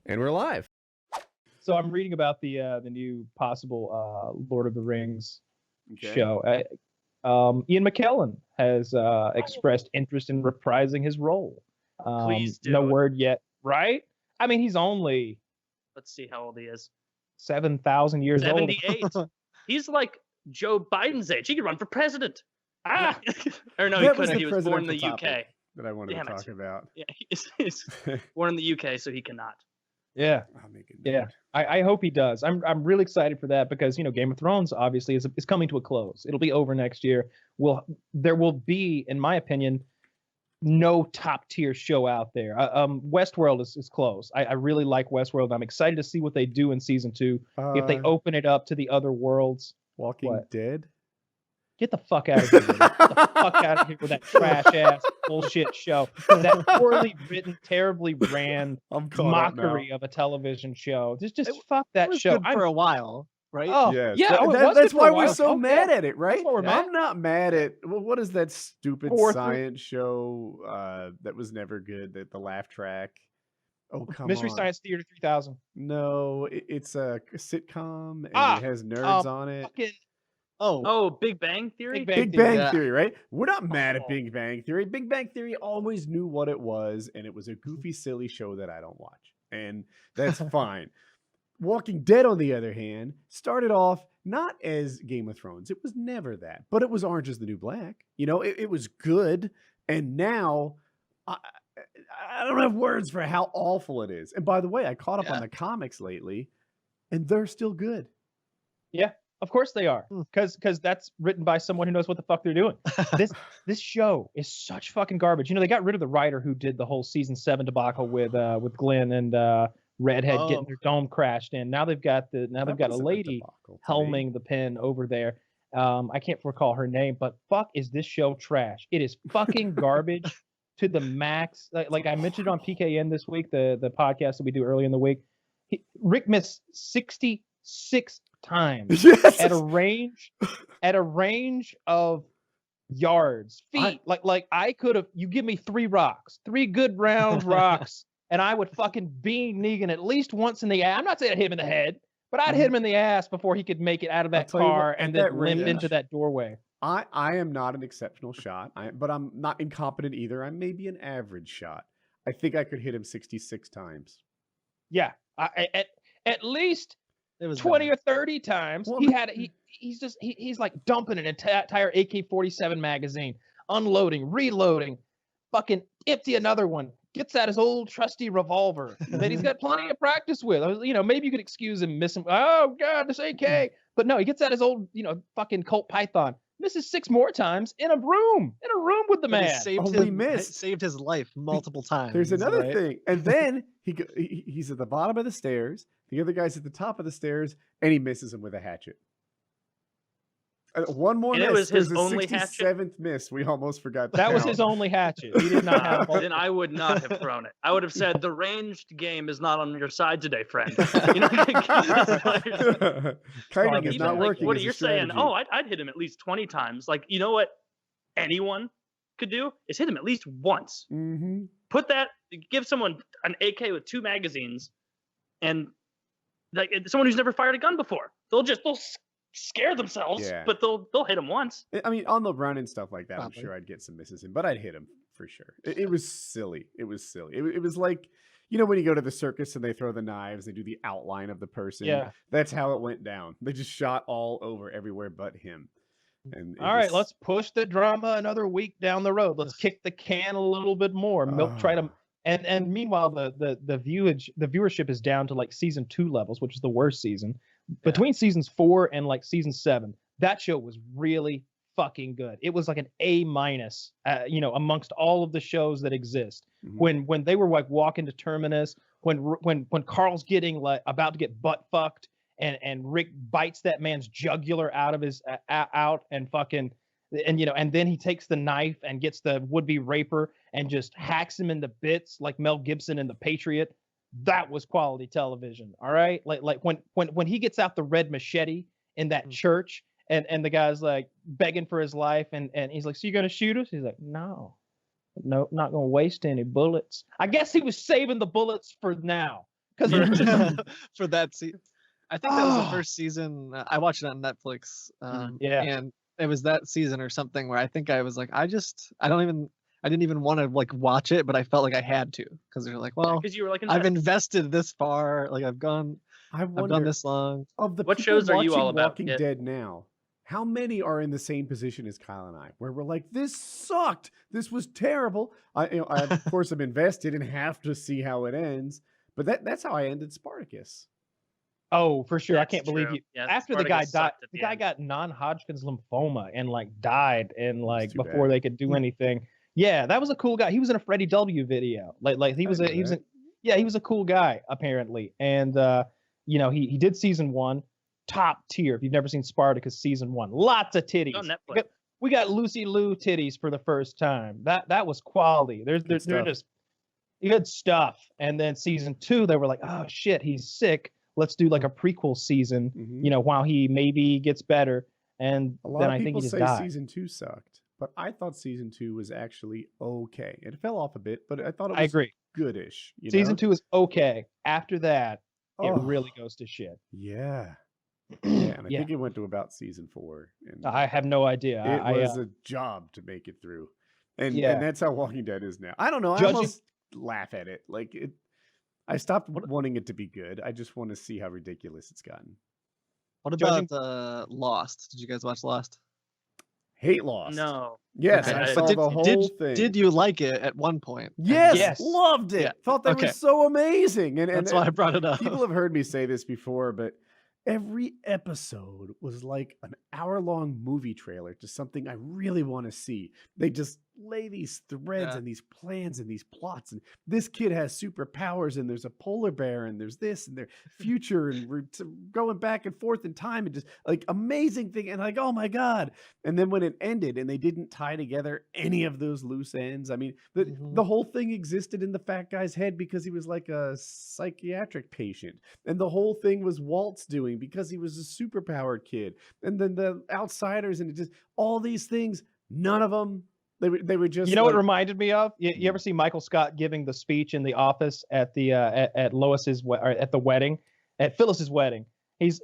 And we're live. So I'm reading about the new possible Lord of the Rings show. Ian McKellen has expressed interest in reprising his role. Please do. No word yet, right? I mean, he's only, let's see how old he is. 7,000 years 78. He's like Joe Biden's age. He could run for president. Or no, he couldn't. He was born in the UK. That I wanted to talk about. Yeah, he's born in the UK, so he cannot. Yeah. I'll make it Yeah. I hope he does. I'm really excited for that because, Game of Thrones obviously is coming to a close. It'll be over next year. There will be, in my opinion, no top tier show out there. Westworld is close. I really like Westworld. I'm excited to see what they do in season 2. If they open it up to the other worlds. Walking Dead? Get the fuck out of here. Get the fuck out of here with that trash ass bullshit show. That poorly written, terribly ran mockery of a television show. Just fuck that show. Good for a while, right? Oh, yes. Yeah. That's why we're so mad at it, right? We're mad. I'm not mad at what is that stupid science show that was never good? The laugh track. Oh, come Mystery on. Science Theater 3000. No, it's a sitcom and it has nerds on it. Big Bang Theory? Big Bang Theory, right? We're not mad at Big Bang Theory. Big Bang Theory always knew what it was, and it was a goofy, silly show that I don't watch. And that's fine. Walking Dead, on the other hand, started off not as Game of Thrones. It was never that. But it was Orange is the New Black. It was good. And now, I don't have words for how awful it is. And by the way, I caught up on the comics lately, and they're still good. Yeah. Of course they are, because that's written by someone who knows what the fuck they're doing. This show is such fucking garbage. They got rid of the writer who did the whole season 7 debacle with Glenn and Redhead getting their dome crashed in. Now they've got a lady helming the pen over there. I can't recall her name, but fuck, is this show trash? It is fucking garbage to the max. Like I mentioned on PKN this week, the podcast that we do early in the week. Rick missed 66 times at a range of yards, feet. Like I could have, you give me 3 good round rocks, and I would fucking beam Negan at least once in the ass. I'm not saying I'd hit him in the head, but I'd hit him in the ass before he could make it out of that car and then limp into that doorway. I am not an exceptional shot, but I'm not incompetent either. I'm maybe an average shot. I think I could hit him 66 times. Yeah, at least 20 or 30 times. Well, he's like dumping an entire AK-47 magazine, unloading, reloading, fucking empty another one, gets out his old trusty revolver that he's got plenty of practice with. Maybe you could excuse him missing. Oh God, this AK. But no, he gets out his old, fucking Colt Python. Misses 6 more times in a room with the man. Saved his life multiple times. There's another thing, and then he's at the bottom of the stairs. The other guy's at the top of the stairs, and he misses him with a hatchet. One more miss. It was his only 67th miss. We almost forgot that was his only hatchet. He did not have. Then I would not have thrown it. I would have said the ranged game is not on your side today, friend. Kiting is not working. What you're saying? Oh, I'd hit him at least 20 times. Like, you know what? Anyone could do is hit him at least once. Mm-hmm. Give someone an AK with 2 magazines, and like someone who's never fired a gun before, they'll scare themselves, but they'll hit him once. I mean, on the run and stuff like that, I'm sure I'd get some misses in, but I'd hit him for sure. It was silly. It was silly. It was like, when you go to the circus and they throw the knives, they do the outline of the person. Yeah, that's how it went down. They just shot all over everywhere but him. And all right, let's push the drama another week down the road. Let's kick the can a little bit more. Try to. And meanwhile, the viewership is down to like season 2 levels, which is the worst season. Between seasons 4 and like season 7, that show was really fucking good. It was like an A-, amongst all of the shows that exist. Mm-hmm. When they were like walking to Terminus, when Carl's getting like about to get butt fucked, and Rick bites that man's jugular out of his and then he takes the knife and gets the would-be raper and just hacks him into bits like Mel Gibson in The Patriot. That was quality television. All right. Like when he gets out the red machete in that church and the guy's like begging for his life and he's like, so you're going to shoot us? He's like, no, not going to waste any bullets. I guess he was saving the bullets for now. Because for that season. I think that was the first season. I watched it on Netflix. And it was that season or something where I think I was like, I didn't even want to like watch it, but I felt like I had to because they're like, well, because you were like, I've invested this far, like I've done this long. Of the What people shows are you watching all about, Walking Kit? Dead now, how many are in the same position as Kyle and I, where we're like, this sucked, this was terrible. I of course am invested and have to see how it ends, but that's how I ended Spartacus. Oh, for sure. I That's can't believe true. you. Yeah, After the guy Spartacus died, sucked at the the guy end. got non-Hodgkin's lymphoma and like died and like too before bad. they could do anything. Yeah, that was a cool guy. He was in a Freddie W video. Like he was I know that. he was a cool guy apparently. And you know, he did season 1, top tier. If you've never seen Spartacus season 1, lots of titties. On Netflix. We got Lucy Liu titties for the first time. That was quality. They're just good stuff. And then season 2, they were like, oh shit, he's sick. Let's do like a prequel season, you know, while he maybe gets better. And A lot then of I think people he just say died. season 2 sucked, but I thought season 2 was actually okay. It fell off a bit, but I thought it was I agree. goodish. Season 2 is okay. After that, it Oh. really goes to shit. Yeah. Yeah, and I think it went to about season 4. And I have no idea. it was a job to make it through. And Yeah. and that's how Walking Dead is now. I don't know. I Judging- almost laugh at it. Like I stopped wanting it to be good. I just want to see how ridiculous it's gotten. What about Lost? Did you guys watch Lost? Hate Lost. No. Yes, Okay. I But saw did- the whole did- thing. Did you like it at one point? Yes, Yes. loved it. Yeah. Thought they Okay. were so amazing. And That's why I brought it up. people have heard me say this before, but every episode was like an hour-long movie trailer to something I really want to see. They just lay these threads and these plans and these plots, and this kid has superpowers, and there's a polar bear, and there's this, and their future, and we're going back and forth in time, and just like amazing thing, and like, oh my god. And then when it ended and they didn't tie together any of those loose ends, I mean, the whole thing existed in the fat guy's head because he was like a psychiatric patient, and the whole thing was Walt's doing because he was a superpowered kid, and then the outsiders, and it just all these things, none of them. They were just. You know what it reminded me of? You ever see Michael Scott giving the speech in the office at the at Lois's or at the wedding, at Phyllis's wedding? He's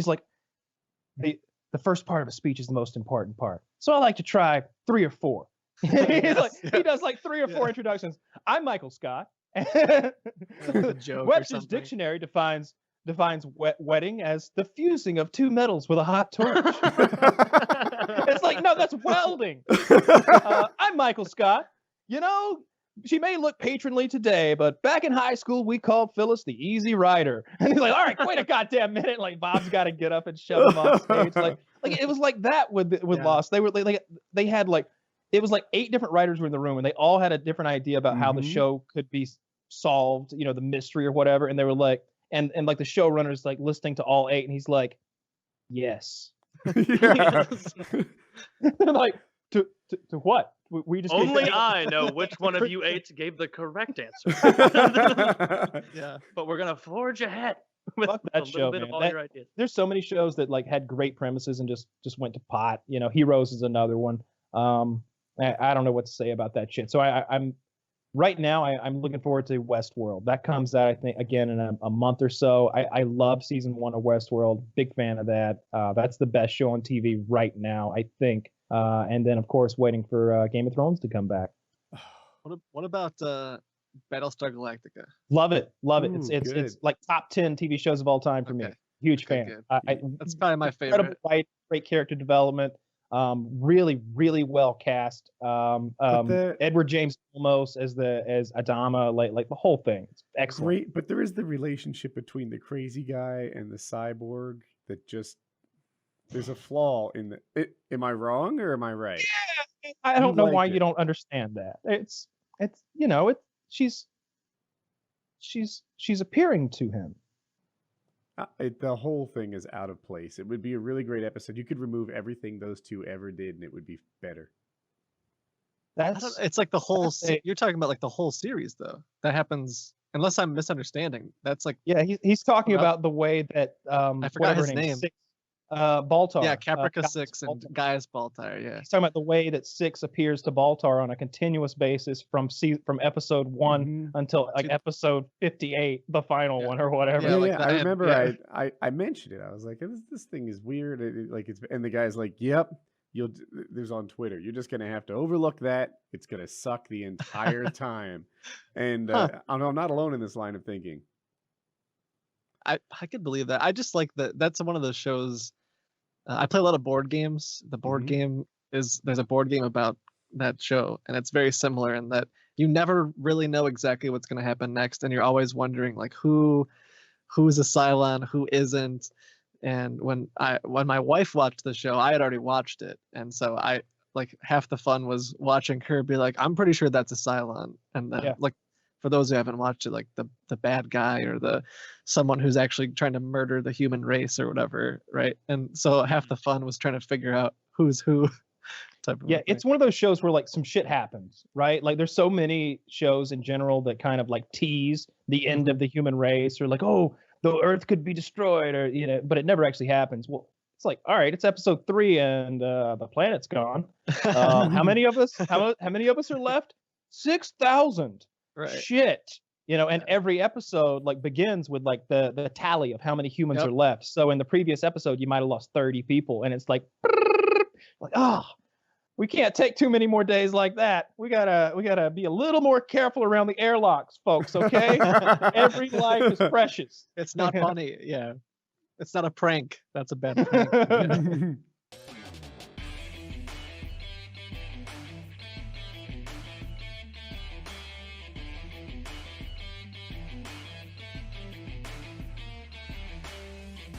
like, the first part of a speech is the most important part. So I like to try 3 or 4. He does like 3 or 4 introductions. I'm Michael Scott. Joke or Webster's something. dictionary defines wedding as the fusing of 2 metals with a hot torch. It's like, no, that's welding. I'm Michael Scott. You know, she may look patronly today, but back in high school, we called Phyllis the Easy Rider. And he's like, all right, wait a goddamn minute. Like, Bob's got to get up and shove him off stage. Like it was like that with Lost. They were like, they had like, it was like 8 different writers were in the room, and they all had a different idea about how the show could be solved, you know, the mystery or whatever. And they were like, and like the showrunner's like listening to all 8, and he's like, yes. Yeah. Like, to what? We just Only I know which one of you 8 gave the correct answer. Yeah. But we're gonna forge ahead with Fuck a that little show, bit man. of all your ideas. There's so many shows that like had great premises and just went to pot. You know, Heroes is another one. I don't know what to say about that shit. So I'm right now I'm looking forward to Westworld. That comes out, I think, again in a month or so. I love season 1 of Westworld. Big fan of that. That's the best show on TV right now, I think. And then of course waiting for Game of Thrones to come back. What about Battlestar Galactica? Love it. Ooh, It's like top 10 TV shows of all time for me. Okay. Huge Okay, fan. good. That's probably my Incredible favorite. writing, great character development. Really well cast. Edward James Olmos as Adama, like the whole thing. It's excellent. Great, but there is the relationship between the crazy guy and the cyborg that just there's a flaw in it. Am I wrong or am I right? I don't know like why it. you don't understand that. It's you know, she's appearing to him. The whole thing is out of place. It would be a really great episode. You could remove everything those two ever did, and it would be better. It's like the whole. that's a- You're talking about like the whole series, though. That happens unless I'm misunderstanding. That's like Yeah, he's talking Well, about the way that I forgot whatever his her name. name. Baltar. Yeah, Caprica Gaius 6 and Baltar. Gaius Baltar. Yeah. He's talking about the way that 6 appears to Baltar on a continuous basis from episode 1 until like episode 58, the final one or whatever. Yeah, like yeah. the I end, remember yeah. I mentioned it. I was like, this thing is weird. Like it's, and the guy's like, yep. There's on Twitter. You're just gonna have to overlook that. It's gonna suck the entire time. And I'm not alone in this line of thinking. I could believe that. I just like that. That's one of those shows. I play a lot of board games. The board game there's a board game about that show, and it's very similar in that you never really know exactly what's going to happen next, and you're always wondering like who's a Cylon, who isn't. And when my wife watched the show, I had already watched it, and so I like half the fun was watching her be like, I'm pretty sure that's a Cylon, and then like. For those who haven't watched it, like the bad guy or someone who's actually trying to murder the human race or whatever, right? And so half the fun was trying to figure out who's who. Type of thing. It's one of those shows where like some shit happens, right? Like there's so many shows in general that kind of like tease the end of the human race, or like, oh, the Earth could be destroyed, or but it never actually happens. Well, it's like, all right, it's episode 3 and the planet's gone. How many of us? How many of us are left? 6,000. Right. Shit. And every episode like begins with like the tally of how many humans are left. So in the previous episode, you might have lost 30 people, and it's like we can't take too many more days like that. We gotta be a little more careful around the airlocks, folks. Okay, every life is precious. It's not funny. Yeah, it's not a prank. That's a bad prank.